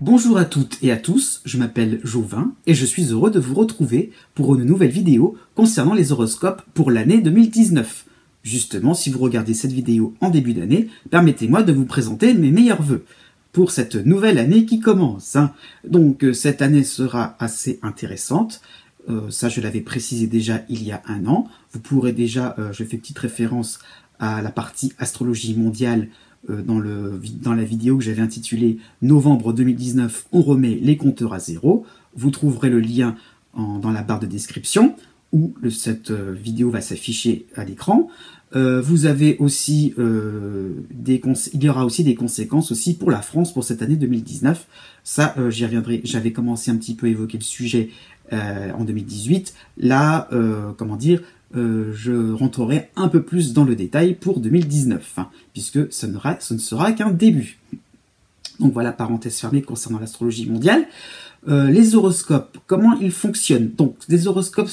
Bonjour à toutes et à tous, je m'appelle Jovin et je suis heureux de vous retrouver pour une nouvelle vidéo concernant les horoscopes pour l'année 2019. Justement, si vous regardez cette vidéo en début d'année, permettez-moi de vous présenter mes meilleurs vœux pour cette nouvelle année qui commence. Donc cette année sera assez intéressante, ça je l'avais précisé déjà il y a un an. Vous pourrez déjà, je fais petite référence à la partie astrologie mondiale dans la vidéo que j'avais intitulée Novembre 2019, on remet les compteurs à zéro. Vous trouverez le lien dans la barre de description où cette vidéo va s'afficher à l'écran. Vous avez aussi il y aura aussi des conséquences aussi pour la France pour cette année 2019. Ça, j'y reviendrai. J'avais commencé un petit peu à évoquer le sujet en 2018. Là, comment dire, je rentrerai un peu plus dans le détail pour 2019, puisque ce ne sera qu'un début. Donc voilà, parenthèse fermée concernant l'astrologie mondiale. Les horoscopes, comment ils fonctionnent? Donc, les horoscopes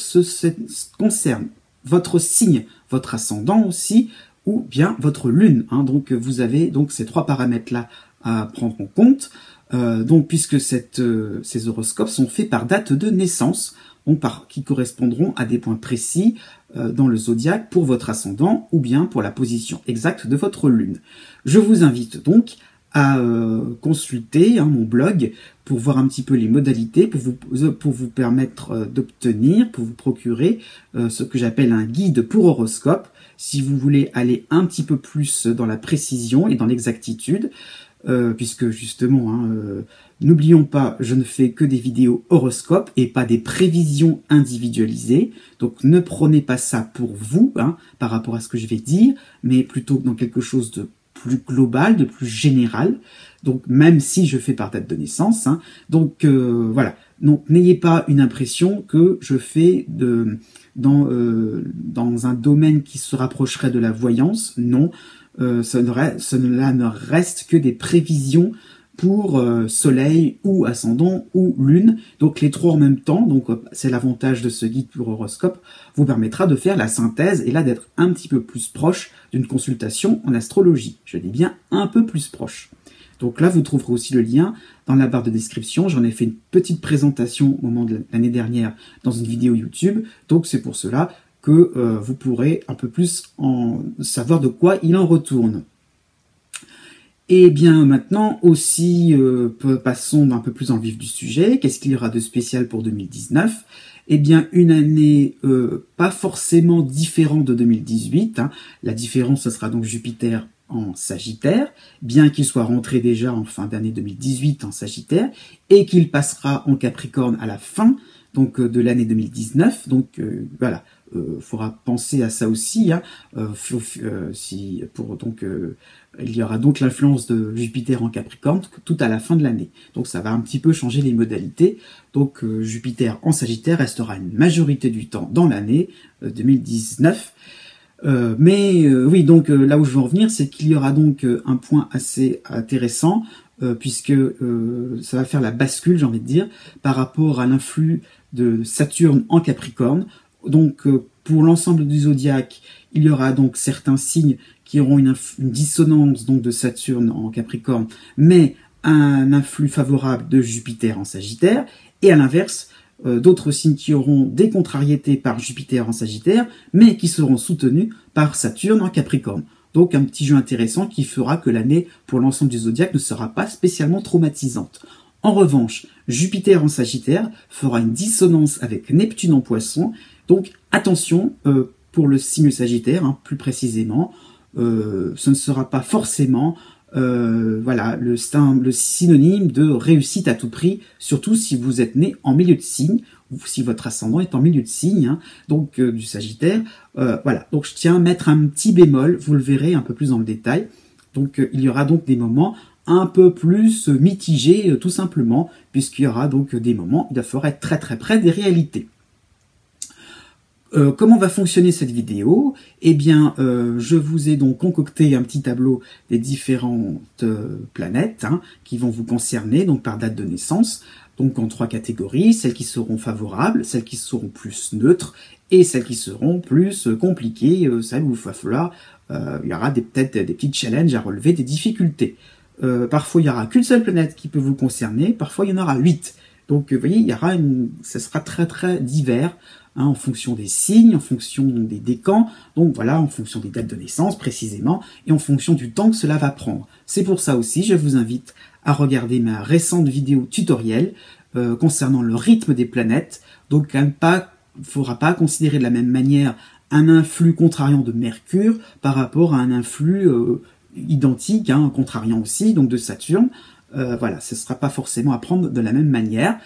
concernent votre signe, votre ascendant aussi, ou bien votre lune. Donc, vous avez donc ces trois paramètres-là à prendre en compte. Donc, puisque ces horoscopes sont faits par date de naissance, donc qui correspondront à des points précis dans le zodiaque pour votre ascendant ou bien pour la position exacte de votre lune. Je vous invite donc à consulter mon blog pour voir un petit peu les modalités, pour vous permettre d'obtenir, pour vous procurer ce que j'appelle un guide pour horoscope, si vous voulez aller un petit peu plus dans la précision et dans l'exactitude, puisque justement, n'oublions pas, je ne fais que des vidéos horoscopes et pas des prévisions individualisées, donc ne prenez pas ça pour vous, par rapport à ce que je vais dire, mais plutôt dans quelque chose de plus global, de plus général, donc même si je fais par date de naissance, donc voilà, donc n'ayez pas une impression que je fais dans un domaine qui se rapprocherait de la voyance, non, cela ne reste que des prévisions pour soleil ou ascendant ou lune, donc les trois en même temps. Donc c'est l'avantage de ce guide pour horoscope, vous permettra de faire la synthèse et là d'être un petit peu plus proche d'une consultation en astrologie. Je dis bien un peu plus proche. Donc là vous trouverez aussi le lien dans la barre de description. J'en ai fait une petite présentation au moment de l'année dernière dans une vidéo YouTube, donc c'est pour cela que vous pourrez un peu plus en savoir de quoi il en retourne. Et bien maintenant aussi, passons un peu plus dans le vif du sujet. Qu'est-ce qu'il y aura de spécial pour 2019? Eh bien une année pas forcément différente de 2018. La différence, ce sera donc Jupiter en Sagittaire, bien qu'il soit rentré déjà en fin d'année 2018 en Sagittaire, et qu'il passera en Capricorne à la fin donc de l'année 2019. Donc voilà. Faudra penser à ça aussi, il y aura donc l'influence de Jupiter en Capricorne tout à la fin de l'année. Donc ça va un petit peu changer les modalités. Donc Jupiter en Sagittaire restera une majorité du temps dans l'année 2019. Oui, donc là où je veux en venir, c'est qu'il y aura donc un point assez intéressant, puisque ça va faire la bascule, j'ai envie de dire, par rapport à l'influx de Saturne en Capricorne. Donc pour l'ensemble du zodiaque, il y aura donc certains signes qui auront une dissonance donc de Saturne en Capricorne, mais un influx favorable de Jupiter en Sagittaire, et à l'inverse, d'autres signes qui auront des contrariétés par Jupiter en Sagittaire, mais qui seront soutenus par Saturne en Capricorne. Donc un petit jeu intéressant qui fera que l'année pour l'ensemble du zodiaque ne sera pas spécialement traumatisante. En revanche, Jupiter en Sagittaire fera une dissonance avec Neptune en Poisson, donc attention pour le signe Sagittaire, plus précisément, ce ne sera pas forcément voilà, le synonyme de réussite à tout prix, surtout si vous êtes né en milieu de signe, ou si votre ascendant est en milieu de signe, donc du Sagittaire. Voilà, donc je tiens à mettre un petit bémol, vous le verrez un peu plus dans le détail. Donc il y aura donc des moments un peu plus mitigés, tout simplement, puisqu'il y aura donc des moments où il faudra être très très près des réalités. Comment va fonctionner cette vidéo? Eh bien, je vous ai donc concocté un petit tableau des différentes planètes qui vont vous concerner, donc par date de naissance, donc en 3 catégories, celles qui seront favorables, celles qui seront plus neutres, et celles qui seront plus compliquées, celles où il va falloir, il y aura peut-être des petits challenges à relever, des difficultés. Parfois, il n'y aura qu'une seule planète qui peut vous concerner, parfois il y en aura 8. Donc, vous voyez, ça sera très très divers, en fonction des signes, en fonction des décans, donc voilà, en fonction des dates de naissance précisément, et en fonction du temps que cela va prendre. C'est pour ça aussi, je vous invite à regarder ma récente vidéo tutoriel concernant le rythme des planètes. Donc, il ne faudra pas considérer de la même manière un influx contrariant de Mercure par rapport à un influx identique, contrariant aussi, donc de Saturne. Voilà, ce ne sera pas forcément à prendre de la même manière.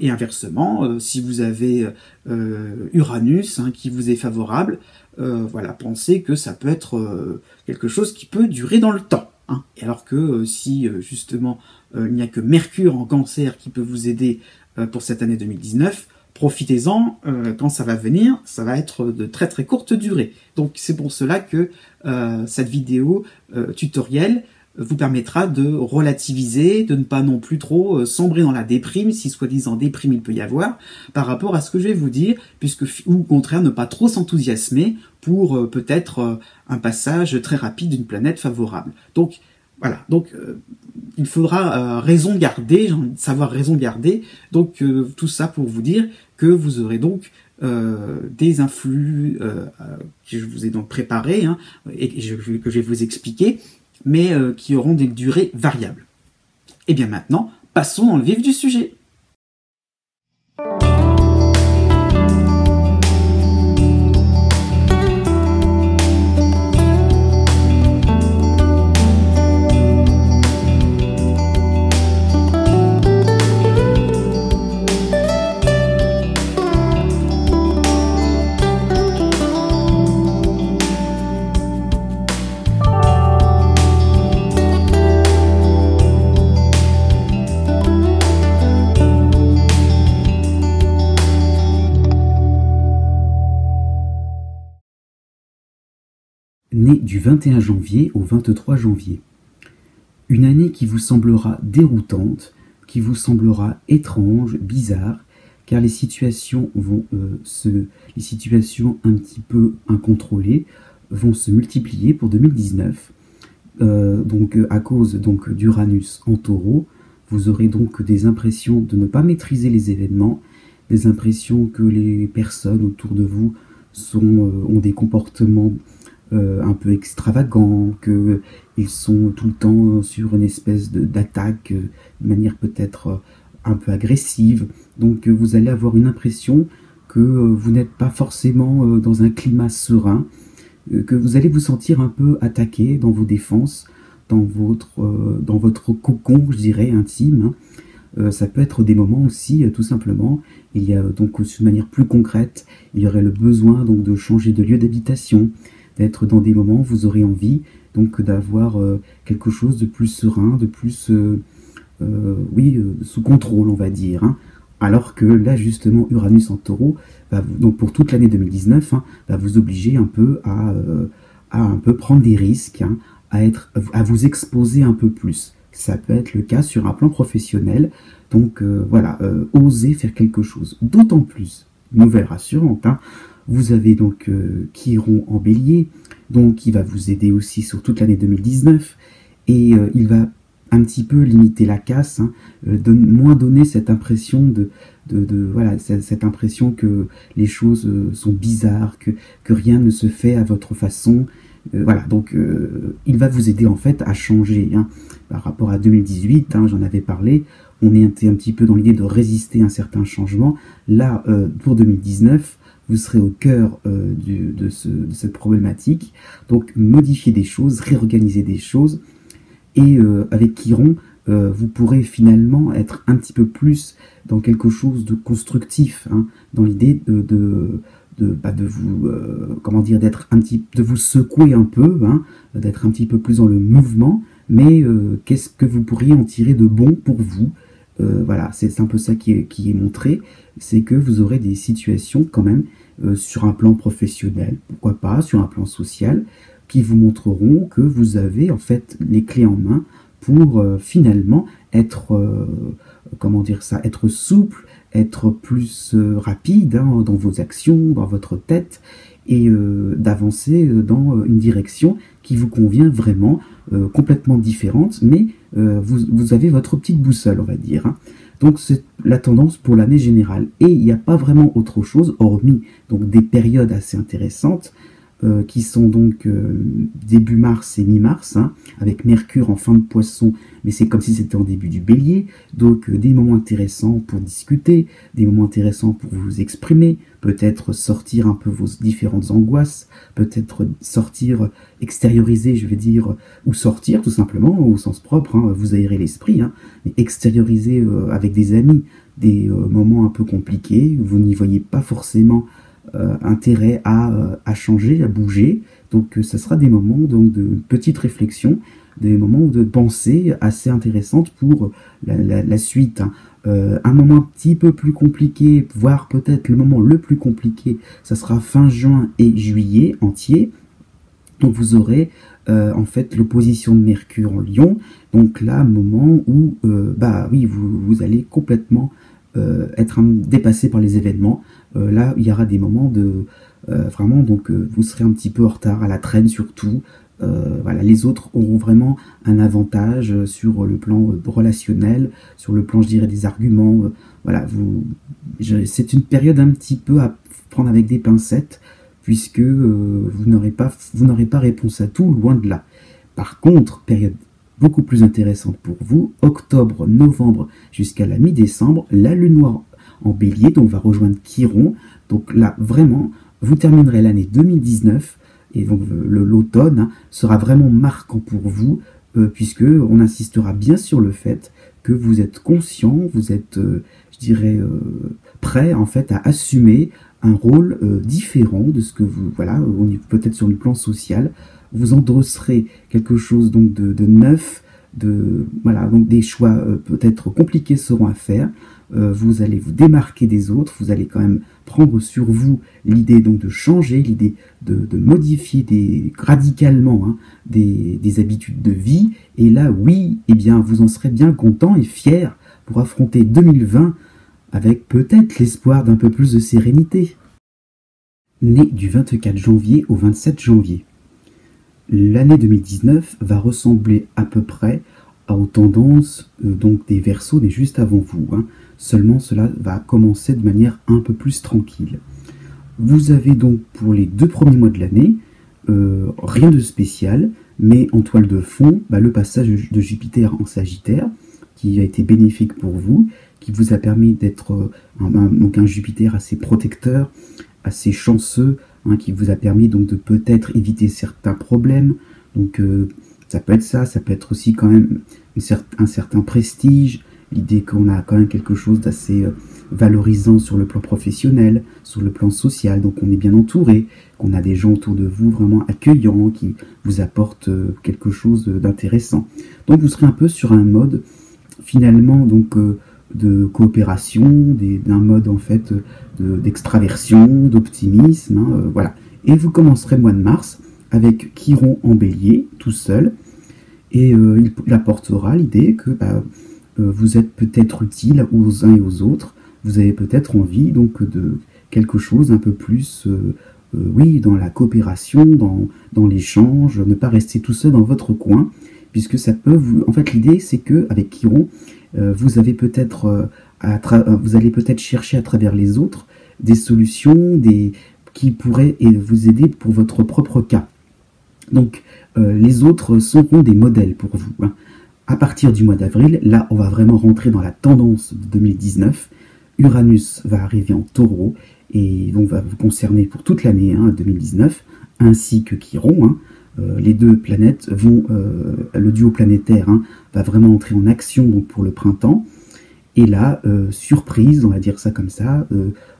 Et inversement, si vous avez Uranus qui vous est favorable, voilà, pensez que ça peut être quelque chose qui peut durer dans le temps. Et alors que si justement il n'y a que Mercure en Cancer qui peut vous aider pour cette année 2019, profitez-en, quand ça va venir, ça va être de très très courte durée. Donc c'est pour cela que cette vidéo tutoriel vous permettra de relativiser, de ne pas non plus trop sombrer dans la déprime, si soi-disant déprime il peut y avoir, par rapport à ce que je vais vous dire, ou au contraire ne pas trop s'enthousiasmer pour peut-être un passage très rapide d'une planète favorable. Donc voilà, il faudra raison garder, savoir raison garder, donc tout ça pour vous dire que vous aurez donc des influx que je vous ai donc préparés et que je vais vous expliquer, mais qui auront des durées variables. Et bien maintenant, passons dans le vif du sujet. Né du 21 janvier au 23 janvier. Une année qui vous semblera déroutante, qui vous semblera étrange, bizarre, car les situations les situations un petit peu incontrôlées vont se multiplier pour 2019. À cause d'Uranus en Taureau, vous aurez donc des impressions de ne pas maîtriser les événements, des impressions que les personnes autour de vous ont des comportements un peu extravagants, qu'ils sont tout le temps sur une espèce d'attaque, de manière peut-être un peu agressive. Donc vous allez avoir une impression que vous n'êtes pas forcément dans un climat serein, que vous allez vous sentir un peu attaqué dans vos défenses, dans votre cocon, je dirais, intime. Ça peut être des moments aussi, tout simplement, il y a donc de manière plus concrète, il y aurait le besoin donc de changer de lieu d'habitation, d'être dans des moments où vous aurez envie donc d'avoir quelque chose de plus serein, de plus sous contrôle, on va dire. Alors que là justement Uranus en Taureau, donc pour toute l'année 2019, va vous obliger un peu à un peu prendre des risques, à vous exposer un peu plus. Ça peut être le cas sur un plan professionnel, donc osez faire quelque chose. D'autant plus, nouvelle rassurante, vous avez donc Chiron en Bélier, donc qui va vous aider aussi sur toute l'année 2019, et il va un petit peu limiter la casse, moins donner cette impression cette impression que les choses sont bizarres, que rien ne se fait à votre façon. Il va vous aider en fait à changer par rapport à 2018, j'en avais parlé, on était un petit peu dans l'idée de résister à un certain changement. Là, pour 2019, vous serez au cœur de cette problématique, donc modifier des choses, réorganiser des choses, et avec Chiron, vous pourrez finalement être un petit peu plus dans quelque chose de constructif, dans l'idée de vous secouer un peu, d'être un petit peu plus dans le mouvement, mais qu'est-ce que vous pourriez en tirer de bon pour vous? Voilà, c'est un peu ça qui est montré, c'est que vous aurez des situations quand même sur un plan professionnel, pourquoi pas, sur un plan social, qui vous montreront que vous avez en fait les clés en main pour finalement être, comment dire ça, être souple, être plus rapide hein, dans vos actions, dans votre tête, et d'avancer dans une direction qui vous convient vraiment, complètement différente, mais vous avez votre petite boussole, on va dire. Hein. Donc c'est la tendance pour l'année générale. Et il n'y a pas vraiment autre chose, hormis donc, des périodes assez intéressantes, qui sont donc début mars et mi-mars, hein, avec Mercure en fin de Poisson, mais c'est comme si c'était en début du Bélier, donc des moments intéressants pour discuter, des moments intéressants pour vous exprimer, peut-être sortir un peu vos différentes angoisses, peut-être sortir, extérioriser, je vais dire, ou sortir tout simplement, au sens propre, hein, vous aérez l'esprit, hein, mais extérioriser avec des amis des moments un peu compliqués, où vous n'y voyez pas forcément intérêt à changer, à bouger. Donc ça sera des moments donc, de petite réflexion, des moments de pensée assez intéressantes pour la suite. Hein. Un moment un petit peu plus compliqué, voire peut-être le moment le plus compliqué, ça sera fin juin et juillet entier. Donc vous aurez en fait l'opposition de Mercure en Lion. Donc là, un moment où bah oui, vous allez complètement être dépassé par les événements. Là, il y aura des moments de vraiment, donc vous serez un petit peu en retard, à la traîne surtout. Voilà, les autres auront vraiment un avantage sur le plan relationnel, sur le plan, je dirais, des arguments. Voilà, c'est une période un petit peu à prendre avec des pincettes, puisque vous n'aurez pas réponse à tout, loin de là. Par contre, période beaucoup plus intéressante pour vous, octobre, novembre jusqu'à la mi-décembre, la lune noire en bélier, donc va rejoindre Chiron. Donc là, vraiment, vous terminerez l'année 2019, et donc l'automne hein, sera vraiment marquant pour vous, puisque on insistera bien sur le fait que vous êtes conscient, vous êtes, je dirais, prêt en fait à assumer un rôle différent de ce que vous, voilà, peut-être sur le plan social, vous endosserez quelque chose donc de neuf, voilà, donc des choix peut-être compliqués seront à faire. Vous allez vous démarquer des autres, vous allez quand même prendre sur vous l'idée donc de changer, l'idée de modifier radicalement hein, des habitudes de vie. Et là, oui, eh bien, vous en serez bien content et fier pour affronter 2020 avec peut-être l'espoir d'un peu plus de sérénité. Né du 24 janvier au 27 janvier. L'année 2019 va ressembler à peu près aux tendances donc des Verseaux, mais juste avant vous. Hein. Seulement, cela va commencer de manière un peu plus tranquille. Vous avez donc pour les 2 premiers mois de l'année, rien de spécial, mais en toile de fond, le passage de Jupiter en Sagittaire, qui a été bénéfique pour vous, qui vous a permis d'être donc un Jupiter assez protecteur, assez chanceux, hein, qui vous a permis donc de peut-être éviter certains problèmes. Donc ça peut être ça peut être aussi quand même un certain prestige, l'idée qu'on a quand même quelque chose d'assez valorisant sur le plan professionnel, sur le plan social, donc on est bien entouré, qu'on a des gens autour de vous vraiment accueillants, qui vous apportent quelque chose d'intéressant. Donc vous serez un peu sur un mode finalement donc de coopération, d'un mode en fait d'extraversion, d'optimisme, hein, voilà. Et vous commencerez le mois de mars avec Chiron en bélier, tout seul, et il apportera l'idée que vous êtes peut-être utile aux uns et aux autres, vous avez peut-être envie donc de quelque chose un peu plus, oui, dans la coopération, dans l'échange, ne pas rester tout seul dans votre coin, puisque ça peut vous... En fait, l'idée, c'est que avec Chiron, vous avez peut-être, vous allez peut-être chercher à travers les autres des solutions, qui pourraient vous aider pour votre propre cas. Donc, les autres seront des modèles pour vous. Hein. À partir du mois d'avril, là, on va vraiment rentrer dans la tendance de 2019. Uranus va arriver en Taureau et donc va vous concerner pour toute l'année 2019, ainsi que Chiron. Hein. Les deux planètes vont, le duo planétaire va vraiment entrer en action donc pour le printemps. Et là, surprise, on va dire ça comme ça,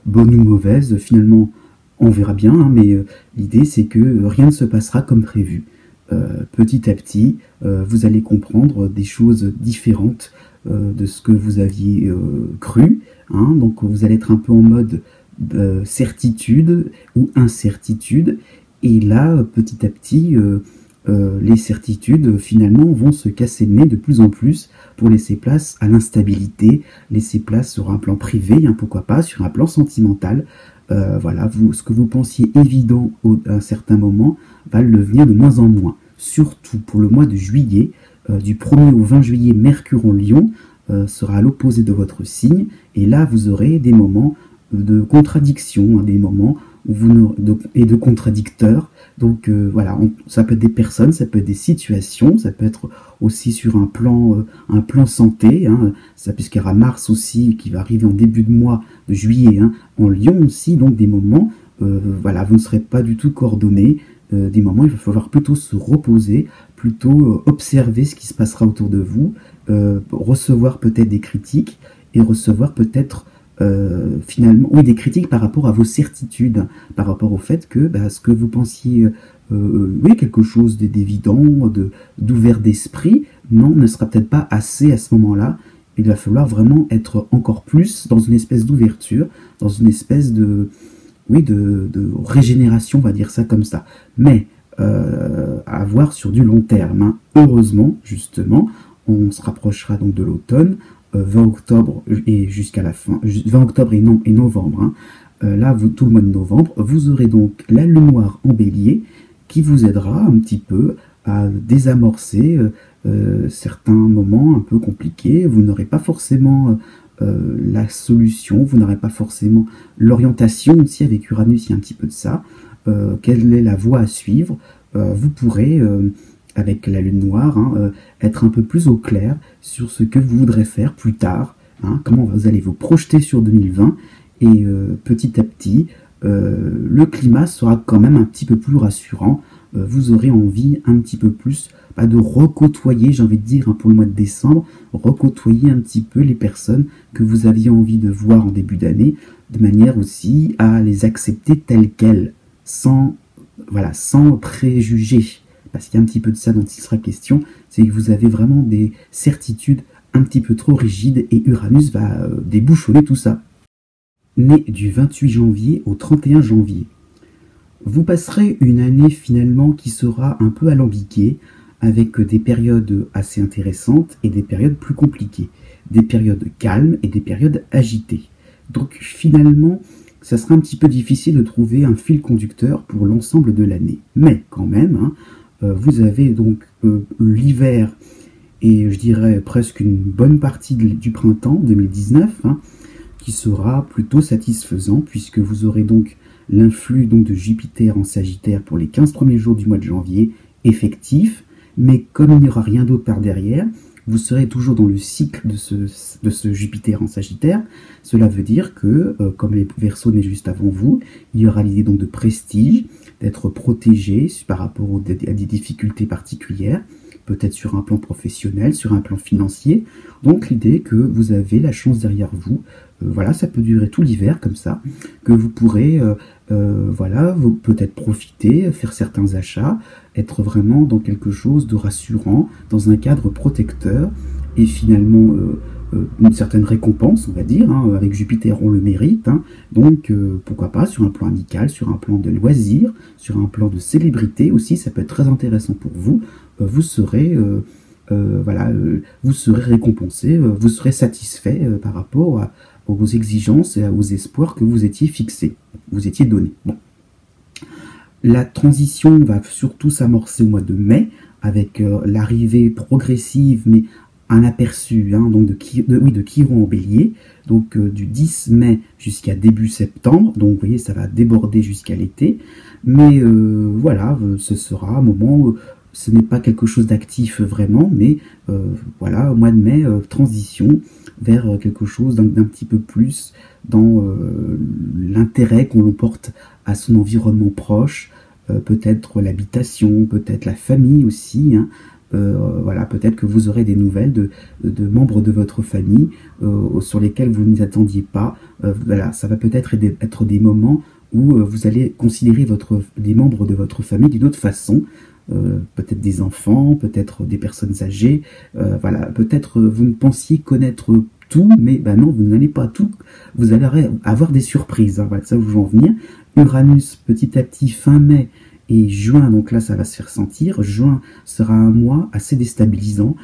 bonne ou mauvaise, finalement, on verra bien, mais l'idée c'est que rien ne se passera comme prévu. Petit à petit, vous allez comprendre des choses différentes de ce que vous aviez cru. Donc vous allez être un peu en mode certitude ou incertitude. Et là, petit à petit, les certitudes finalement vont se casser le nez de plus en plus pour laisser place à l'instabilité, laisser place sur un plan privé, hein, pourquoi pas, sur un plan sentimental. Voilà, ce que vous pensiez évident à un certain moment va le devenir de moins en moins. Surtout pour le mois de juillet, du 1er au 20 juillet, Mercure en Lion sera à l'opposé de votre signe, et là vous aurez des moments de contradiction, hein, des moments où et de contradicteurs. Donc voilà, ça peut être des personnes, ça peut être des situations, ça peut être aussi sur un plan santé, hein, puisqu'il y aura Mars aussi qui va arriver en début de mois de juillet, hein, en Lion aussi, donc des moments, voilà, vous ne serez pas du tout coordonnés, des moments il va falloir plutôt se reposer, plutôt observer ce qui se passera autour de vous, recevoir peut-être des critiques et recevoir peut-être finalement, oui, des critiques par rapport à vos certitudes, par rapport au fait que ce que vous pensiez, oui, quelque chose d'évident, d'ouvert d'esprit, non, ne sera peut-être pas assez à ce moment-là. Il va falloir vraiment être encore plus dans une espèce d'ouverture, dans une espèce de, oui, de régénération, on va dire ça comme ça. Mais à voir sur du long terme, hein. Heureusement, justement, on se rapprochera donc de l'automne. 20 octobre et jusqu'à la fin, 20 octobre et novembre, hein. Là, tout le mois de novembre, vous aurez donc la lune noire en bélier qui vous aidera un petit peu à désamorcer certains moments un peu compliqués. Vous n'aurez pas forcément la solution, vous n'aurez pas forcément l'orientation aussi. Avec Uranus, il y a un petit peu de ça. Quelle est la voie à suivre? Vous pourrez avec la lune noire, hein, être un peu plus au clair sur ce que vous voudrez faire plus tard, hein, comment vous allez vous projeter sur 2020, et petit à petit, le climat sera quand même un petit peu plus rassurant, vous aurez envie un petit peu plus de recôtoyer, j'ai envie de dire, hein, pour le mois de décembre, recôtoyer un petit peu les personnes que vous aviez envie de voir en début d'année, de manière aussi à les accepter telles quelles, sans préjugés. Parce qu'il y a un petit peu de ça dont il sera question, c'est que vous avez vraiment des certitudes un petit peu trop rigides et Uranus va débouchonner tout ça. Né du 28 janvier au 31 janvier. Vous passerez une année finalement qui sera un peu alambiquée, avec des périodes assez intéressantes et des périodes plus compliquées, des périodes calmes et des périodes agitées. Donc finalement, ça sera un petit peu difficile de trouver un fil conducteur pour l'ensemble de l'année. Mais quand même, hein, vous avez donc l'hiver et je dirais presque une bonne partie du printemps 2019, hein, qui sera plutôt satisfaisant puisque vous aurez donc l'influx de Jupiter en Sagittaire pour les 15 premiers jours du mois de janvier, effectif, mais comme il n'y aura rien d'autre par derrière, vous serez toujours dans le cycle de ce Jupiter en Sagittaire. Cela veut dire que, comme les Verseaux naissent juste avant vous, il y aura l'idée donc de prestige, d'être protégé par rapport à des difficultés particulières, peut-être sur un plan professionnel, sur un plan financier. Donc l'idée que vous avez la chance derrière vous, voilà, ça peut durer tout l'hiver comme ça, que vous pourrez voilà, vous peut-être profiter, faire certains achats, être vraiment dans quelque chose de rassurant, dans un cadre protecteur, et finalement une certaine récompense, on va dire, hein, avec Jupiter on le mérite, hein, donc pourquoi pas sur un plan amical, sur un plan de loisir, sur un plan de célébrité aussi, ça peut être très intéressant pour vous, vous serez voilà, vous serez récompensé, vous serez satisfait par rapport aux exigences et aux espoirs que vous étiez fixés, vous étiez donnés. Bon. La transition va surtout s'amorcer au mois de mai, avec l'arrivée progressive, mais un aperçu, hein, donc de Chiron en bélier, donc du 10 mai jusqu'à début septembre, donc vous voyez ça va déborder jusqu'à l'été, mais voilà, ce sera un moment où ce n'est pas quelque chose d'actif vraiment, mais voilà, au mois de mai, transition vers quelque chose d'un petit peu plus dans l'intérêt qu'on porte à son environnement proche, peut-être l'habitation, peut-être la famille aussi, hein. Voilà, peut-être que vous aurez des nouvelles de membres de votre famille sur lesquels vous n'y attendiez pas. Voilà, ça va peut-être être des moments où vous allez considérer des membres de votre famille d'une autre façon. Peut-être des enfants, peut-être des personnes âgées, voilà, peut-être vous ne pensiez connaître tout, mais bah non, vous n'allez pas tout, vous allez avoir des surprises, hein, voilà, ça où je veux en venir. Uranus, petit à petit, fin mai et juin, donc là, ça va se faire sentir. Juin sera un mois assez déstabilisant.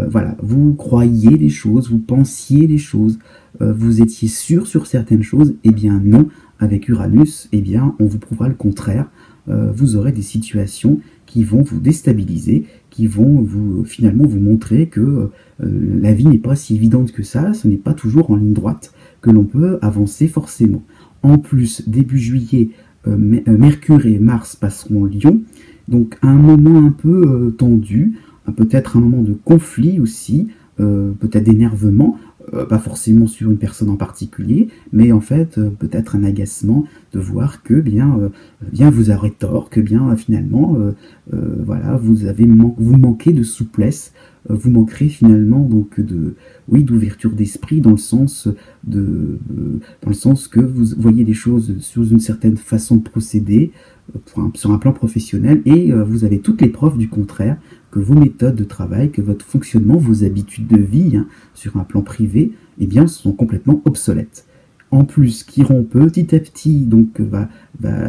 Voilà, vous croyiez des choses, vous pensiez des choses, vous étiez sûr sur certaines choses, eh bien non, avec Uranus, eh bien on vous prouvera le contraire. Vous aurez des situations qui vont vous déstabiliser, qui vont finalement vous montrer que la vie n'est pas si évidente que ça, ce n'est pas toujours en ligne droite que l'on peut avancer forcément. En plus, début juillet, Mercure et Mars passeront en Lion, donc un moment un peu tendu, peut-être un moment de conflit aussi, peut-être d'énervement, pas forcément sur une personne en particulier, mais en fait peut-être un agacement de voir que bien vous aurez tort, que bien finalement voilà, vous manquez de souplesse, vous manquerez finalement donc d'ouverture d'esprit dans le sens que vous voyez les choses sous une certaine façon de procéder sur un plan professionnel, et vous avez toutes les preuves du contraire, que vos méthodes de travail, que votre fonctionnement, vos habitudes de vie sur un plan privé, eh bien, sont complètement obsolètes. En plus, Chiron, petit à petit, donc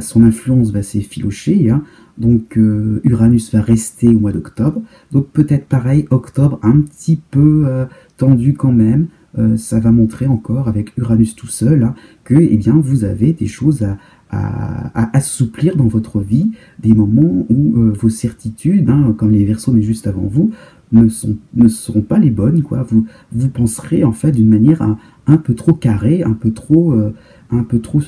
son influence va s'effilocher, donc Uranus va rester au mois d'octobre, donc peut-être pareil, octobre un petit peu tendu quand même. Ça va montrer encore avec Uranus tout seul que eh bien, vous avez des choses à assouplir dans votre vie, des moments où vos certitudes, comme les Verseaux mais juste avant vous, ne seront pas les bonnes, quoi. Vous penserez en fait d'une manière un peu trop carrée, un peu trop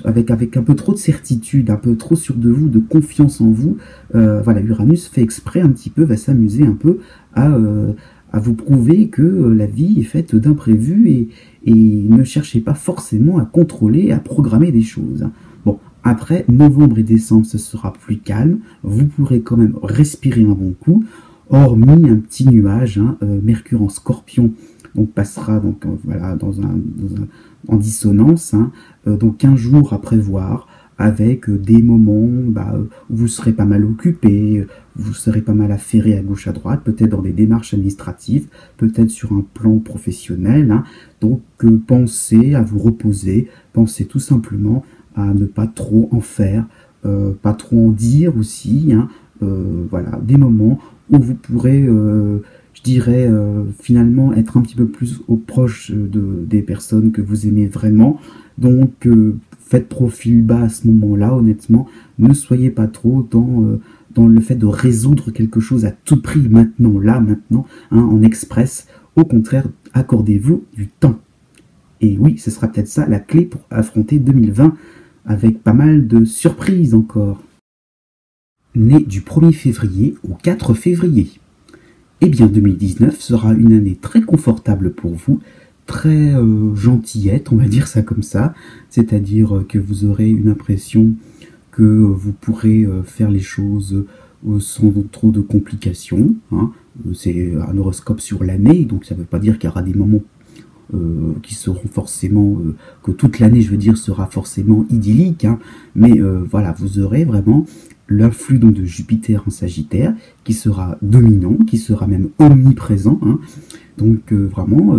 avec un peu trop de certitude, un peu trop sûr de vous, de confiance en vous. Voilà, Uranus fait exprès un petit peu, va s'amuser un peu à vous prouver que la vie est faite d'imprévus, et ne cherchez pas forcément à contrôler, à programmer des choses. Bon, après, novembre et décembre, ce sera plus calme. Vous pourrez quand même respirer un bon coup, hormis un petit nuage, Mercure en Scorpion, donc passera donc voilà en dissonance, donc 15 jours à prévoir, avec des moments où vous serez pas mal occupé, vous serez pas mal affairé à gauche à droite, peut-être dans des démarches administratives, peut-être sur un plan professionnel. Donc pensez à vous reposer, pensez tout simplement à ne pas trop en faire, pas trop en dire aussi. Voilà, des moments où vous pourrez, je dirais, finalement être un petit peu plus proche des personnes que vous aimez vraiment. Donc faites profil bas à ce moment-là, honnêtement. Ne soyez pas trop dans le fait de résoudre quelque chose à tout prix maintenant, là, maintenant, en express. Au contraire, accordez-vous du temps. Et oui, ce sera peut-être ça la clé pour affronter 2020, avec pas mal de surprises encore. Né du 1er février au 4 février. Eh bien, 2019 sera une année très confortable pour vous, très gentillette, on va dire ça comme ça, c'est-à-dire que vous aurez une impression que vous pourrez faire les choses sans trop de complications. C'est un horoscope sur l'année, donc ça ne veut pas dire qu'il y aura des moments qui seront forcément, que toute l'année, je veux dire, sera forcément idyllique, mais voilà, vous aurez vraiment l'influx donc de Jupiter en Sagittaire qui sera dominant, qui sera même omniprésent, donc vraiment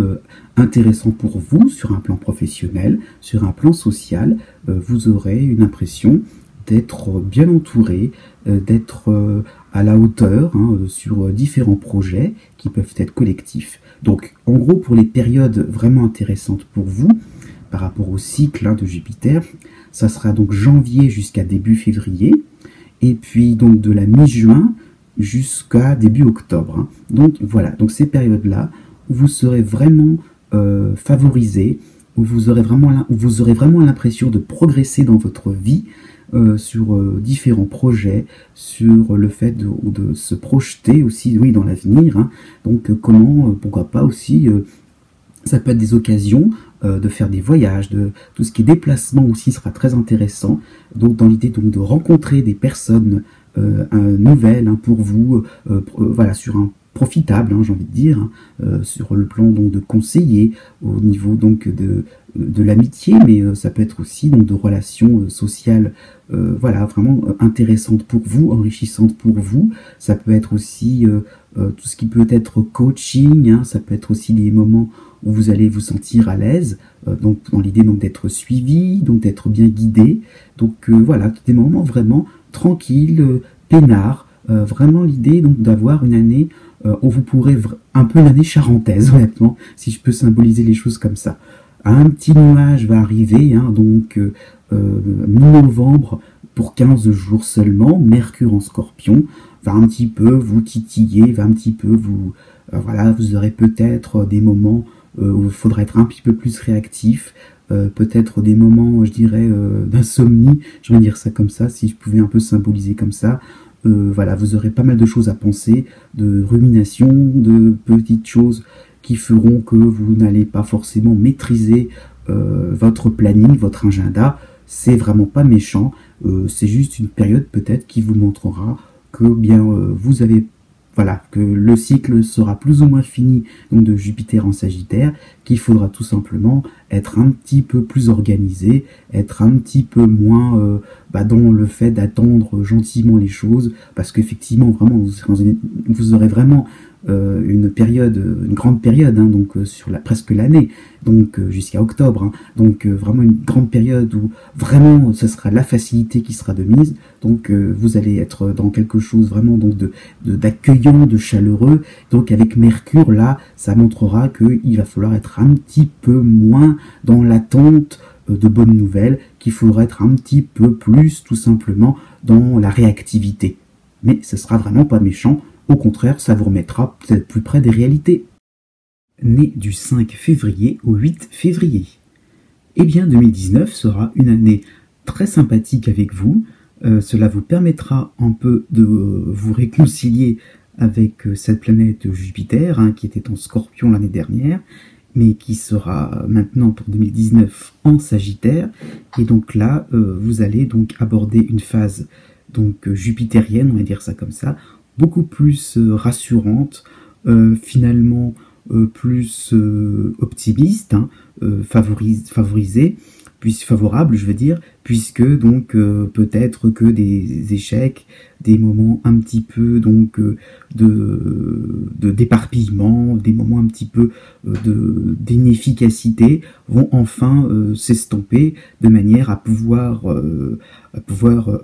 intéressant pour vous sur un plan professionnel, sur un plan social. Vous aurez une impression d'être bien entouré, d'être à la hauteur sur différents projets qui peuvent être collectifs. Donc en gros, pour les périodes vraiment intéressantes pour vous, par rapport au cycle de Jupiter, ça sera donc janvier jusqu'à début février, et puis donc de la mi-juin jusqu'à début octobre. Donc voilà, donc ces périodes-là où vous serez vraiment favorisé, où vous aurez vraiment l'impression de progresser dans votre vie, sur différents projets, sur le fait de se projeter aussi, oui, dans l'avenir. Donc pourquoi pas aussi, ça peut être des occasions de faire des voyages, tout ce qui est déplacement aussi sera très intéressant. Donc dans l'idée donc de rencontrer des personnes nouvelles pour vous, voilà, sur un profitable, j'ai envie de dire, sur le plan donc de conseiller, au niveau donc de l'amitié, mais ça peut être aussi donc de relations sociales, voilà, vraiment intéressantes pour vous, enrichissantes pour vous. Ça peut être aussi tout ce qui peut être coaching, ça peut être aussi des moments où vous allez vous sentir à l'aise, donc dans l'idée donc d'être suivi, donc d'être bien guidé. Donc voilà, des moments vraiment tranquilles, peinards, vraiment l'idée donc d'avoir une année où vous pourrez un peu l'année charentaise, honnêtement, si je peux symboliser les choses comme ça. Un petit nuage va arriver, hein, donc mi-novembre, pour 15 jours seulement. Mercure en Scorpion va un petit peu vous titiller, va un petit peu vous... voilà, vous aurez peut-être des moments où il faudra être un petit peu plus réactif, peut-être des moments, je dirais, d'insomnie, je vais dire ça comme ça, si je pouvais un peu symboliser comme ça. Voilà, vous aurez pas mal de choses à penser, de rumination, de petites choses qui feront que vous n'allez pas forcément maîtriser votre planning, votre agenda. C'est vraiment pas méchant, c'est juste une période peut-être qui vous montrera que bien vous avez, voilà, que le cycle sera plus ou moins fini donc de Jupiter en Sagittaire, qu'il faudra tout simplement être un petit peu plus organisé, être un petit peu moins dans le fait d'attendre gentiment les choses, parce qu'effectivement vraiment vous aurez vraiment une période, une grande période, hein, donc sur presque l'année, donc jusqu'à octobre, hein, donc vraiment une grande période où vraiment ce sera la facilité qui sera de mise, donc vous allez être dans quelque chose vraiment donc d'accueillant, de chaleureux, donc avec Mercure là, ça montrera qu'il va falloir être un petit peu moins dans l'attente de bonnes nouvelles, qu'il faudra être un petit peu plus tout simplement dans la réactivité. Mais ce sera vraiment pas méchant. Au contraire, ça vous remettra peut-être plus près des réalités. Né du 5 février au 8 février. Eh bien, 2019 sera une année très sympathique avec vous. Cela vous permettra un peu de vous réconcilier avec cette planète Jupiter, hein, qui était en Scorpion l'année dernière, mais qui sera maintenant pour 2019 en Sagittaire. Et donc là, vous allez donc aborder une phase donc jupitérienne, on va dire ça comme ça, beaucoup plus rassurante, finalement plus optimiste, hein, favorisée, favorable, je veux dire, puisque donc peut-être que des échecs, des moments un petit peu donc de d'éparpillement, des moments un petit peu d'inefficacité vont enfin s'estomper de manière à pouvoir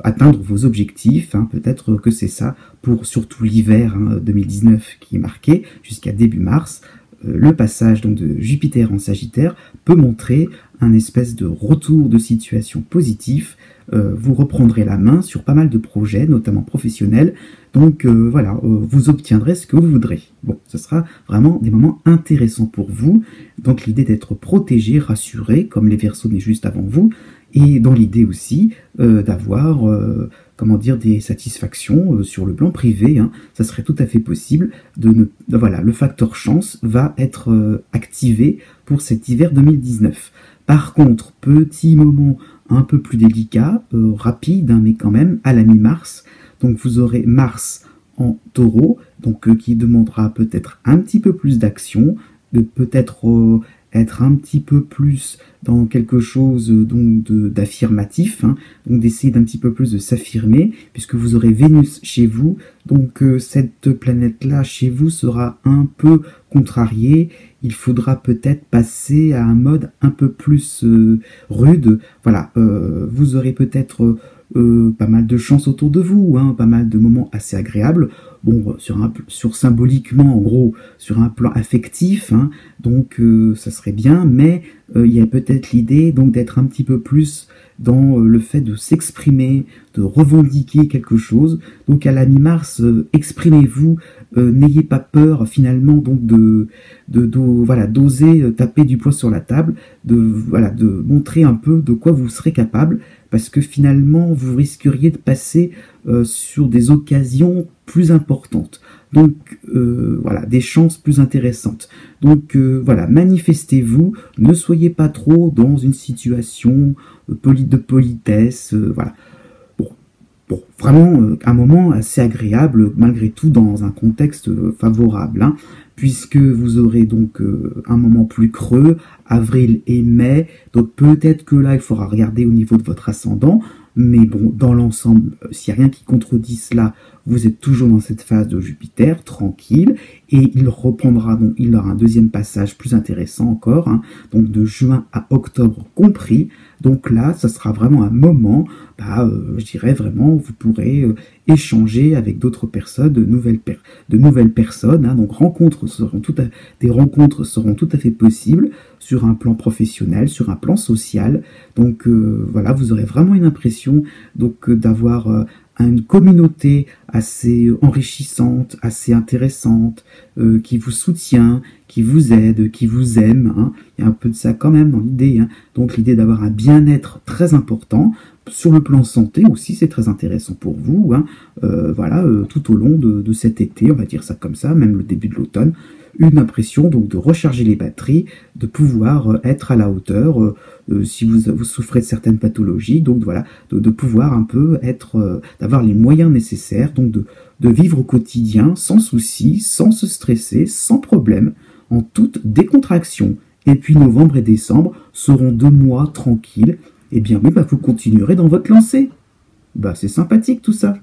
atteindre vos objectifs, hein. Peut-être que c'est ça pour surtout l'hiver, hein, 2019 qui est marqué jusqu'à début mars. Le passage donc de Jupiter en Sagittaire peut montrer un espèce de retour de situation positif. Vous reprendrez la main sur pas mal de projets, notamment professionnels. Donc voilà, vous obtiendrez ce que vous voudrez. Bon, ce sera vraiment des moments intéressants pour vous. Donc l'idée d'être protégé, rassuré, comme les Verseaux nés juste avant vous, et dans l'idée aussi d'avoir comment dire, des satisfactions sur le plan privé, hein. Ça serait tout à fait possible. Voilà, le facteur chance va être activé pour cet hiver 2019. Par contre, petit moment un peu plus délicat, rapide, hein, mais quand même, à la mi-mars. Donc vous aurez Mars en Taureau, donc qui demandera peut-être un petit peu plus d'action, de peut-être être un petit peu plus dans quelque chose donc d'affirmatif, hein, donc d'essayer d'un petit peu plus de s'affirmer, puisque vous aurez Vénus chez vous, donc cette planète-là chez vous sera un peu contrariée. Il faudra peut-être passer à un mode un peu plus rude. Voilà, vous aurez peut-être pas mal de chance autour de vous, hein, pas mal de moments assez agréables. Bon, sur symboliquement, en gros, sur un plan affectif, hein, donc ça serait bien, mais il y a peut-être l'idée donc d'être un petit peu plus dans le fait de s'exprimer, de revendiquer quelque chose. Donc à la mi-mars, exprimez-vous, n'ayez pas peur finalement donc voilà, d'oser taper du poing sur la table, voilà, de montrer un peu de quoi vous serez capable, parce que finalement vous risqueriez de passer sur des occasions plus importantes. Donc voilà, des chances plus intéressantes. Donc voilà, manifestez-vous, ne soyez pas trop dans une situation de politesse, voilà. Bon, vraiment un moment assez agréable, malgré tout dans un contexte favorable, hein, puisque vous aurez donc un moment plus creux, avril et mai, donc peut-être que là il faudra regarder au niveau de votre ascendant, mais bon, dans l'ensemble, s'il n'y a rien qui contredit cela, vous êtes toujours dans cette phase de Jupiter, tranquille, et il reprendra, donc il aura un deuxième passage plus intéressant encore, hein, donc de juin à octobre compris. Donc là, ça sera vraiment un moment, je dirais vraiment, vous pourrez échanger avec d'autres personnes, de nouvelles personnes, hein, donc des rencontres seront tout à fait possibles sur un plan professionnel, sur un plan social. Donc voilà, vous aurez vraiment une impression donc d'avoir une communauté assez enrichissante, assez intéressante, qui vous soutient, qui vous aide, qui vous aime. Hein. Il y a un peu de ça quand même dans l'idée. Hein. Donc l'idée d'avoir un bien-être très important. Sur le plan santé aussi, c'est très intéressant pour vous. Hein. Voilà, tout au long de cet été, on va dire ça comme ça, même le début de l'automne, une impression donc de recharger les batteries, de pouvoir être à la hauteur si vous souffrez de certaines pathologies, donc voilà, de pouvoir un peu être, d'avoir les moyens nécessaires, donc de vivre au quotidien sans souci, sans se stresser, sans problème, en toute décontraction. Et puis novembre et décembre seront 2 mois tranquilles. Eh bien oui, vous continuerez dans votre lancée. C'est sympathique tout ça.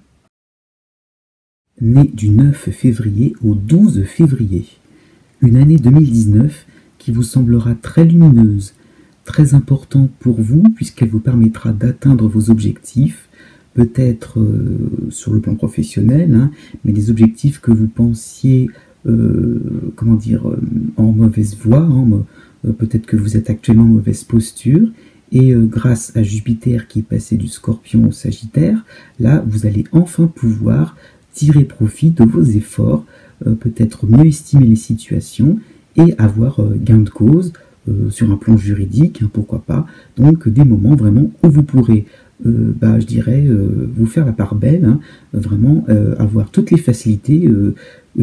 Né du 9 février au 12 février. Une année 2019 qui vous semblera très lumineuse, très importante pour vous puisqu'elle vous permettra d'atteindre vos objectifs, peut-être sur le plan professionnel, hein, mais des objectifs que vous pensiez, en mauvaise voie, hein, peut-être que vous êtes actuellement en mauvaise posture, et grâce à Jupiter qui est passé du Scorpion au Sagittaire, là vous allez enfin pouvoir tirer profit de vos efforts, peut-être mieux estimer les situations et avoir gain de cause sur un plan juridique, hein, pourquoi pas. Donc des moments vraiment où vous pourrez, je dirais, vous faire la part belle, hein, vraiment avoir toutes les facilités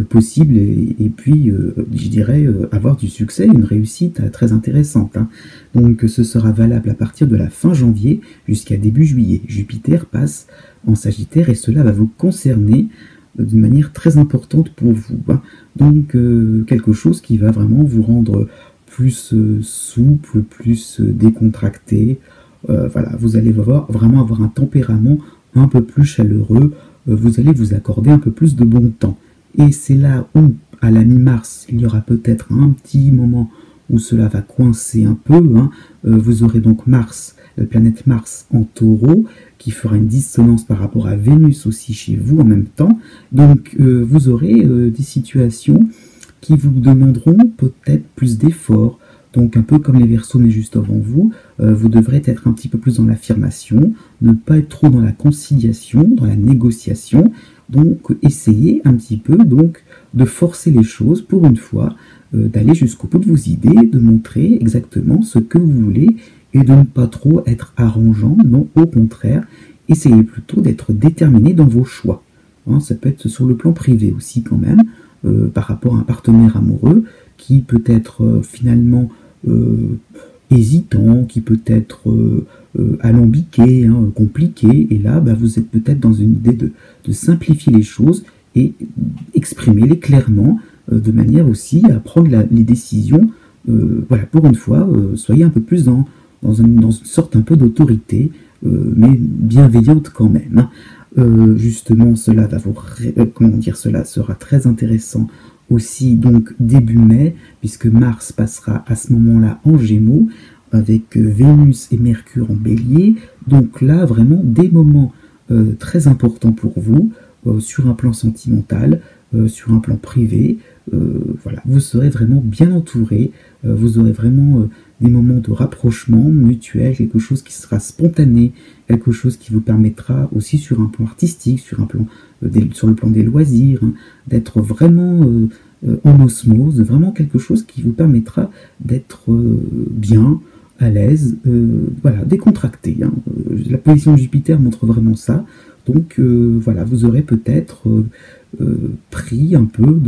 possibles et puis, je dirais, avoir du succès, une réussite très intéressante. Hein. Donc ce sera valable à partir de la fin janvier jusqu'à début juillet. Jupiter passe en Sagittaire et cela va vous concerner d'une manière très importante pour vous. Hein. Donc quelque chose qui va vraiment vous rendre plus souple, plus décontracté. Voilà, vous allez vraiment avoir un tempérament un peu plus chaleureux. Vous allez vous accorder un peu plus de bon temps. Et c'est là où, à la mi-mars, il y aura peut-être un petit moment où cela va coincer un peu. Hein. Vous aurez donc Mars, la planète Mars en Taureau, qui fera une dissonance par rapport à Vénus aussi chez vous en même temps. Donc vous aurez des situations qui vous demanderont peut-être plus d'efforts. Donc un peu comme les Verseaux mais juste avant vous, vous devrez être un petit peu plus dans l'affirmation, ne pas être trop dans la conciliation, dans la négociation. Donc essayez un petit peu donc de forcer les choses pour une fois, d'aller jusqu'au bout de vos idées, de montrer exactement ce que vous voulez et de ne pas trop être arrangeant, non, au contraire, essayez plutôt d'être déterminé dans vos choix. Hein, ça peut être sur le plan privé aussi quand même, par rapport à un partenaire amoureux qui peut être finalement hésitant, qui peut être alambiqué, hein, compliqué, et là vous êtes peut-être dans une idée de simplifier les choses et exprimer-les clairement, de manière aussi à prendre les décisions, voilà, pour une fois, soyez un peu plus dans une sorte un peu d'autorité, mais bienveillante quand même. Hein. Justement, cela va cela sera très intéressant aussi donc début mai, puisque Mars passera à ce moment-là en Gémeaux, avec Vénus et Mercure en Bélier. Donc là, vraiment, des moments très importants pour vous, sur un plan sentimental, sur un plan privé. Voilà, vous serez vraiment bien entouré, vous aurez vraiment des moments de rapprochement mutuel, quelque chose qui sera spontané, quelque chose qui vous permettra aussi sur un plan artistique, sur le plan des loisirs, hein, d'être vraiment en osmose, vraiment quelque chose qui vous permettra d'être bien, à l'aise, voilà, décontracté. Hein. La position de Jupiter montre vraiment ça. Donc voilà, vous aurez peut-être pris un peu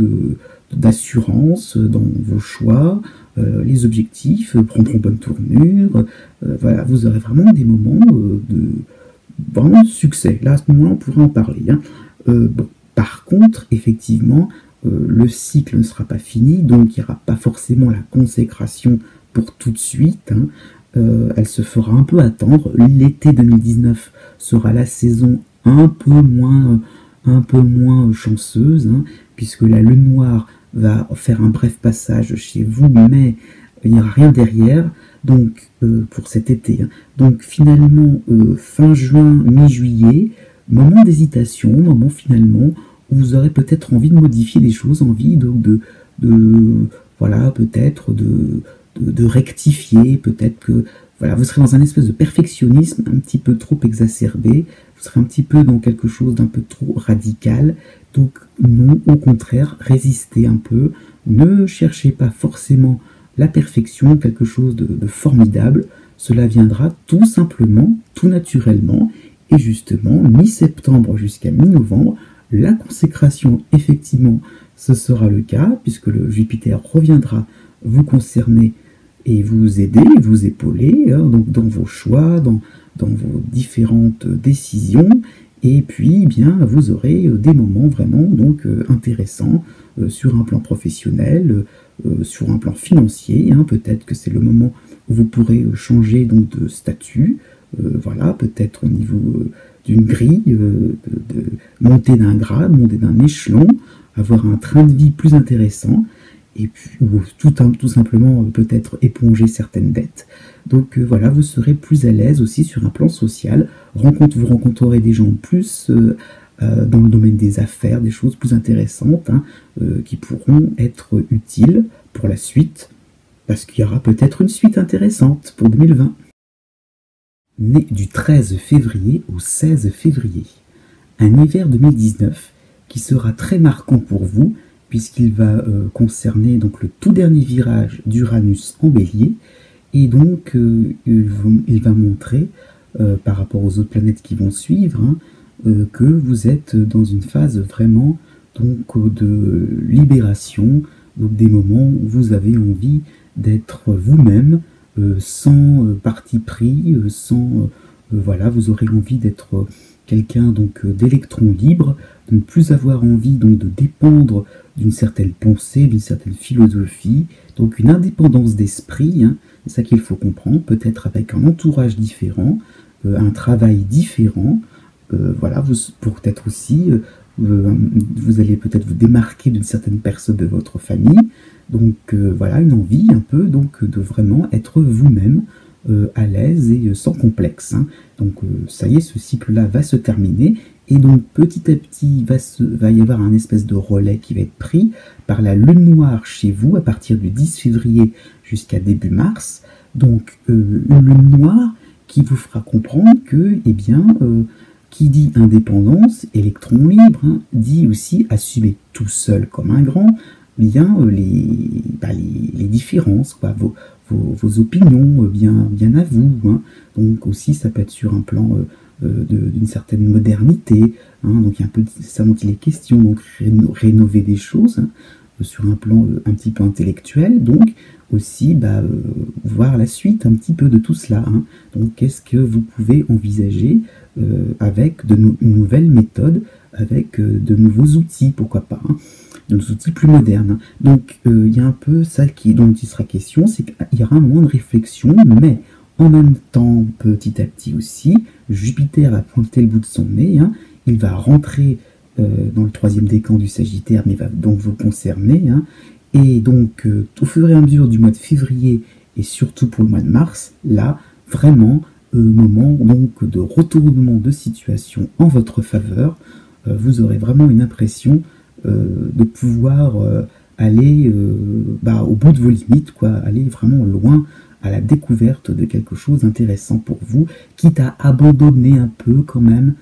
d'assurance dans vos choix, les objectifs prendront bonne tournure, voilà, vous aurez vraiment des moments vraiment de succès. Là, à ce moment-là, on pourrait en parler. Hein. Bon, par contre, effectivement, le cycle ne sera pas fini, donc il n'y aura pas forcément la consécration pour tout de suite. Hein. elle se fera un peu attendre. L'été 2019 sera la saison un peu moins chanceuse, hein, puisque la lune noire va faire un bref passage chez vous, mais il n'y aura rien derrière, donc pour cet été. Hein. Donc finalement, fin juin, mi-juillet, moment d'hésitation, moment finalement où vous aurez peut-être envie de modifier des choses, envie voilà, peut-être de rectifier, peut-être que voilà, vous serez dans un espèce de perfectionnisme un petit peu trop exacerbé, vous serez un petit peu dans quelque chose d'un peu trop radical. Donc non, au contraire, résistez un peu, ne cherchez pas forcément la perfection, quelque chose de formidable, cela viendra tout simplement, tout naturellement, et justement, mi-septembre jusqu'à mi-novembre, la consécration, effectivement, ce sera le cas, puisque le Jupiter reviendra vous concerner et vous aider, vous épauler, hein, donc dans vos choix, dans vos différentes décisions, et puis bien vous aurez des moments vraiment donc intéressants sur un plan professionnel, sur un plan financier, hein, peut-être que c'est le moment où vous pourrez changer donc de statut, voilà, peut-être au niveau d'une grille, de monter d'un grade, monter d'un échelon, avoir un train de vie plus intéressant, et puis ou tout simplement peut-être éponger certaines dettes. Donc voilà, vous serez plus à l'aise aussi sur un plan social. Vous rencontrerez des gens plus dans le domaine des affaires, des choses plus intéressantes, hein, qui pourront être utiles pour la suite, parce qu'il y aura peut-être une suite intéressante pour 2020. Né du 13 février au 16 février, un hiver 2019 qui sera très marquant pour vous, puisqu'il va concerner donc le tout dernier virage d'Uranus en Bélier, et donc il va montrer, par rapport aux autres planètes qui vont suivre, hein, que vous êtes dans une phase vraiment donc de libération, donc des moments où vous avez envie d'être vous-même, sans parti pris, sans voilà, vous aurez envie d'être quelqu'un donc d'électron libre, de ne plus avoir envie donc de dépendre d'une certaine pensée, d'une certaine philosophie, donc une indépendance d'esprit, hein, c'est ça qu'il faut comprendre, peut-être avec un entourage différent, un travail différent, voilà, vous peut-être aussi vous allez peut-être vous démarquer d'une certaine personne de votre famille, donc voilà, une envie un peu donc de vraiment être vous-même, à l'aise et sans complexe, hein. Donc ça y est, ce cycle-là va se terminer, et donc petit à petit va y avoir un espèce de relais qui va être pris par la lune noire chez vous à partir du 10 février jusqu'à début mars. Donc une lune noire qui vous fera comprendre que, eh bien, qui dit indépendance, électron libre, hein, dit aussi assumer tout seul comme un grand, bien les différences, quoi, vos opinions, bien à vous, hein. Donc aussi ça peut être sur un plan d'une certaine modernité, hein, donc il y a un peu ça dont il est question, donc rénover des choses, hein, sur un plan un petit peu intellectuel, donc aussi voir la suite un petit peu de tout cela, hein. Donc qu'est-ce que vous pouvez envisager avec une nouvelle méthode, avec de nouveaux outils, pourquoi pas, hein, de outils plus modernes. Donc il y a un peu ça dont il sera question, c'est qu'il y aura un moment de réflexion, mais en même temps, petit à petit aussi, Jupiter va pointer le bout de son nez, hein, il va rentrer dans le 3e décan du Sagittaire, mais va donc vous concerner, hein, et donc au fur et à mesure du mois de février, et surtout pour le mois de mars, là, vraiment, moment donc de retournement de situation en votre faveur, vous aurez vraiment une impression de pouvoir aller au bout de vos limites, quoi, aller vraiment loin à la découverte de quelque chose d'intéressant pour vous, quitte à abandonner un peu quand même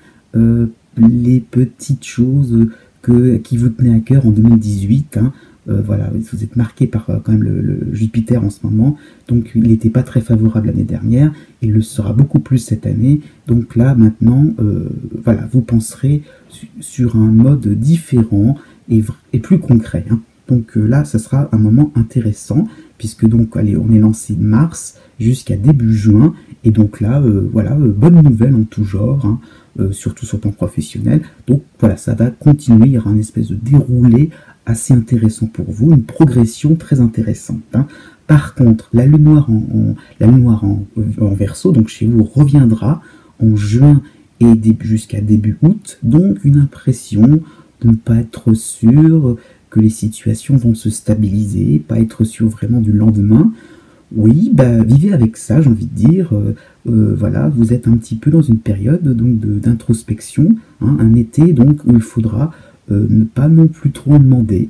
les petites choses qui vous tenaient à cœur en 2018, hein. Voilà, vous êtes marqué par quand même le Jupiter en ce moment, donc il n'était pas très favorable l'année dernière, il le sera beaucoup plus cette année, donc là maintenant, voilà, vous penserez sur un mode différent et plus concret, hein. Donc là, ça sera un moment intéressant, puisque donc, allez, on est lancé mars jusqu'à début juin, et donc là, voilà, bonne nouvelle en tout genre, hein, surtout sur le plan professionnel. Donc voilà, ça va continuer, il y aura un espèce de déroulé assez intéressant pour vous, une progression très intéressante, hein. Par contre, la lune noire en Verseau, donc chez vous, reviendra en juin et jusqu'à début août, donc une impression de ne pas être sûr que les situations vont se stabiliser, pas être sûr vraiment du lendemain. Oui, bah, vivez avec ça, j'ai envie de dire. Voilà, vous êtes un petit peu dans une période donc d'introspection, hein, un été donc où il faudra ne pas non plus trop en demander.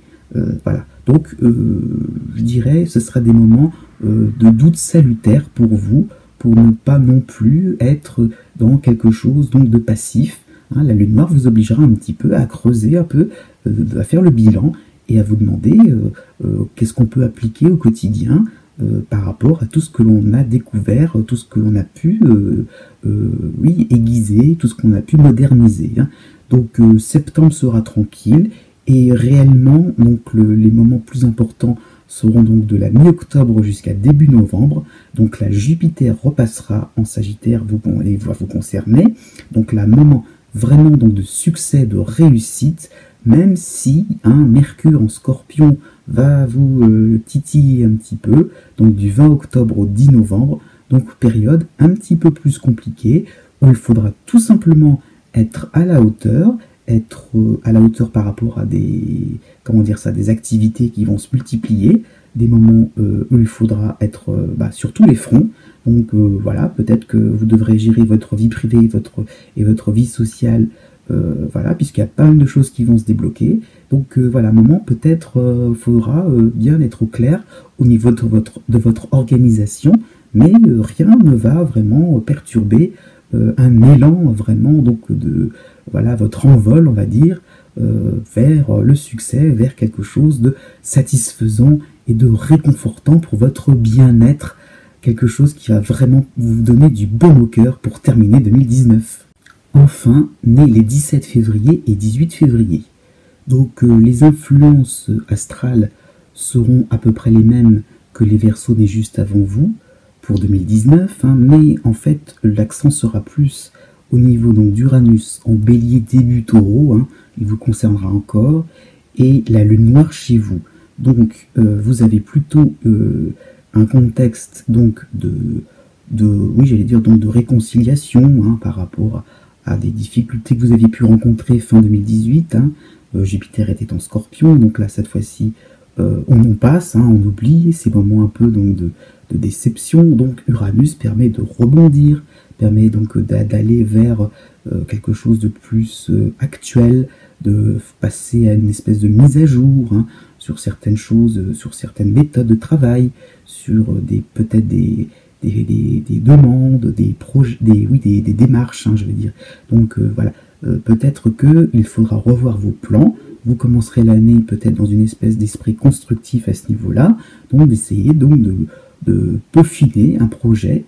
Voilà. Donc, je dirais, ce sera des moments de doute salutaire pour vous, pour ne pas non plus être dans quelque chose donc de passif. Hein, la lune noire vous obligera un petit peu à creuser un peu, à faire le bilan et à vous demander qu'est-ce qu'on peut appliquer au quotidien par rapport à tout ce que l'on a découvert, tout ce que l'on a pu oui, aiguiser, tout ce qu'on a pu moderniser. Hein. Donc septembre sera tranquille et réellement donc les moments plus importants seront donc de la mi-octobre jusqu'à début novembre. Donc là Jupiter repassera en Sagittaire et va vous concerner. Donc là moment vraiment donc de succès, de réussite, même si Mercure en Scorpion va vous titiller un petit peu, donc du 20 octobre au 10 novembre, donc période un petit peu plus compliquée, où il faudra tout simplement être à la hauteur par rapport à des activités qui vont se multiplier, des moments où il faudra être sur tous les fronts. Donc voilà, peut-être que vous devrez gérer votre vie privée et votre vie sociale, voilà, puisqu'il y a pas mal de choses qui vont se débloquer. Donc voilà, moment peut-être faudra bien être au clair au niveau de votre organisation, mais rien ne va vraiment perturber un élan vraiment donc de voilà votre envol, on va dire, vers le succès, vers quelque chose de satisfaisant et de réconfortant pour votre bien-être, quelque chose qui va vraiment vous donner du baume au cœur pour terminer 2019. Enfin, nés les 17 février et 18 février. Donc les influences astrales seront à peu près les mêmes que les Verseaux nés juste avant vous pour 2019, mais en fait l'accent sera plus au niveau donc d'Uranus en Bélier début Taureau, il vous concernera encore, et la lune noire chez vous. Donc vous avez plutôt un contexte donc de réconciliation par rapport à des difficultés que vous aviez pu rencontrer fin 2018. Jupiter était en Scorpion, donc là cette fois-ci on en passe, on oublie ces moments un peu donc de déception. Donc Uranus permet de rebondir, permet donc d'aller vers quelque chose de plus actuel, de passer à une espèce de mise à jour sur certaines choses, sur certaines méthodes de travail, sur peut-être des demandes, des projets, des démarches, je veux dire. Donc voilà, peut-être qu'il faudra revoir vos plans. Vous commencerez l'année peut-être dans une espèce d'esprit constructif à ce niveau-là, donc d'essayer donc de peaufiner un projet,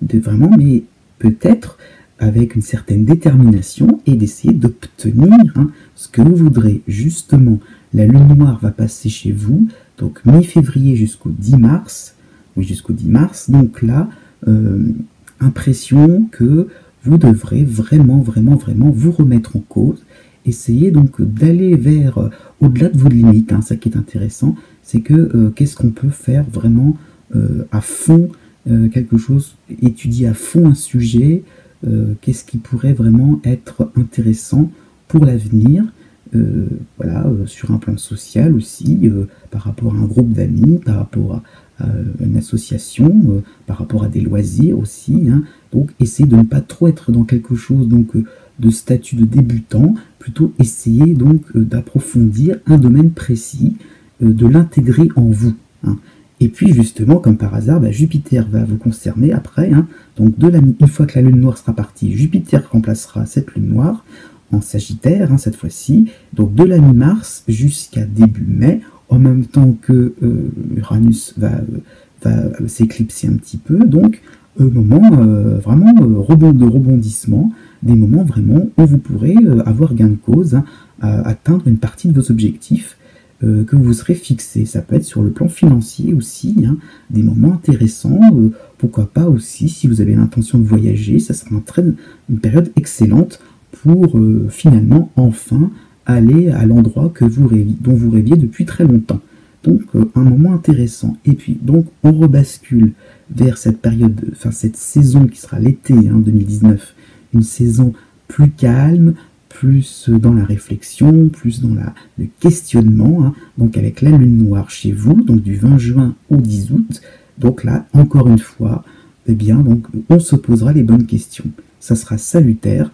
mais peut-être avec une certaine détermination et d'essayer d'obtenir ce que vous voudrez. Justement, la lune noire va passer chez vous, donc mi-février jusqu'au 10 mars. Oui, jusqu'au 10 mars. Donc là, impression que vous devrez vraiment vous remettre en cause. Essayez donc d'aller vers au-delà de vos limites. Ça qui est intéressant, c'est que qu'est-ce qu'on peut faire vraiment à fond, quelque chose, étudier à fond un sujet, qu'est-ce qui pourrait vraiment être intéressant pour l'avenir, voilà, sur un plan social aussi, par rapport à un groupe d'amis, par rapport à une association, par rapport à des loisirs aussi. Donc essayez de ne pas trop être dans quelque chose donc de statut de débutant, plutôt essayer donc d'approfondir un domaine précis, de l'intégrer en vous. Et puis justement, comme par hasard, Jupiter va vous concerner après. Donc une fois que la lune noire sera partie, Jupiter remplacera cette lune noire en Sagittaire, cette fois-ci. Donc de la mi-mars jusqu'à début mai, en même temps que Uranus va s'éclipser un petit peu. Donc moment vraiment de rebondissement, des moments vraiment où vous pourrez avoir gain de cause, à atteindre une partie de vos objectifs que vous serez fixés. Ça peut être sur le plan financier aussi, des moments intéressants. Pourquoi pas aussi, si vous avez l'intention de voyager, ça sera une période excellente pour finalement enfin aller à l'endroit dont vous rêviez depuis très longtemps. Donc un moment intéressant. Et puis donc on rebascule vers cette période, enfin cette saison qui sera l'été 2019, une saison plus calme, plus dans la réflexion, plus dans le questionnement, donc avec la lune noire chez vous, donc du 20 juin au 10 août. Donc là, encore une fois, eh bien, donc, on se posera les bonnes questions. Ça sera salutaire,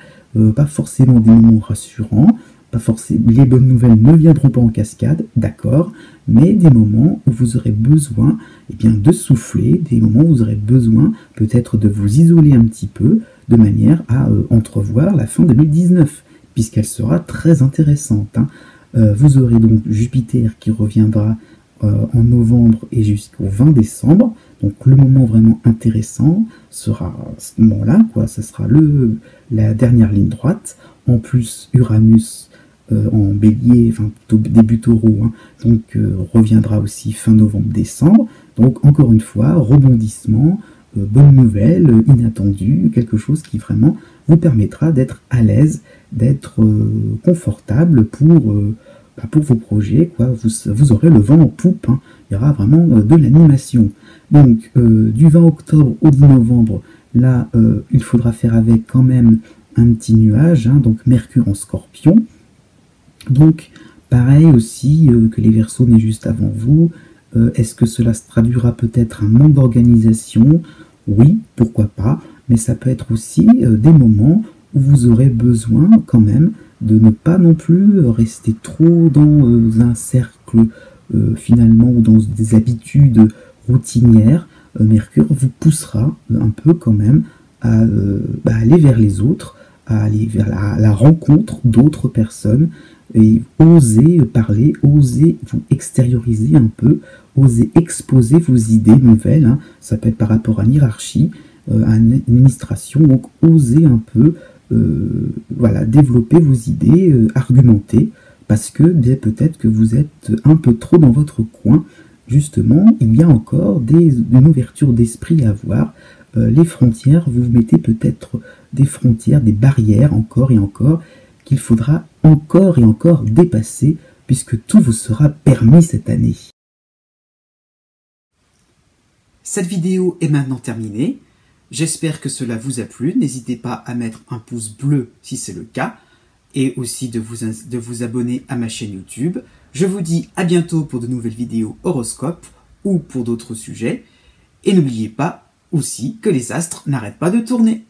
pas forcément des moments rassurants, pas forcément, les bonnes nouvelles ne viendront pas en cascade, d'accord, mais des moments où vous aurez besoin eh bien, de souffler, des moments où vous aurez besoin peut-être de vous isoler un petit peu, de manière à entrevoir la fin 2019, puisqu'elle sera très intéressante. Vous aurez donc Jupiter qui reviendra en novembre et jusqu'au 20 décembre. Donc le moment vraiment intéressant sera à ce moment-là, quoi. Ça sera la dernière ligne droite. En plus, Uranus en bélier, enfin plutôt début taureau, donc reviendra aussi fin novembre-décembre. Donc encore une fois, rebondissement, bonne nouvelle, inattendue, quelque chose qui vraiment vous permettra d'être à l'aise, d'être confortable pour vos projets, quoi. Vous aurez le vent en poupe, il y aura vraiment de l'animation. Donc du 20 octobre au 10 novembre, là il faudra faire avec quand même un petit nuage, donc Mercure en Scorpion. Donc pareil aussi que les Verseaux nés juste avant vous. Est-ce que cela se traduira peut-être un manque d'organisation? Oui, pourquoi pas, mais ça peut être aussi des moments où vous aurez besoin quand même de ne pas non plus rester trop dans un cercle finalement ou dans des habitudes routinières. Mercure vous poussera un peu quand même à aller vers les autres, à aller vers la rencontre d'autres personnes et oser parler, oser vous extérioriser un peu, oser exposer vos idées nouvelles. Ça peut être par rapport à une hiérarchie, à une administration, donc oser un peu développer vos idées, argumenter, parce que peut-être que vous êtes un peu trop dans votre coin. Justement, il y a encore une ouverture d'esprit à avoir. Les frontières, vous mettez peut-être des frontières, des barrières encore et encore, qu'il faudra encore et encore dépasser, puisque tout vous sera permis cette année. Cette vidéo est maintenant terminée. J'espère que cela vous a plu. N'hésitez pas à mettre un pouce bleu si c'est le cas, et aussi de vous abonner à ma chaîne YouTube. Je vous dis à bientôt pour de nouvelles vidéos horoscopes ou pour d'autres sujets. Et n'oubliez pas aussi que les astres n'arrêtent pas de tourner.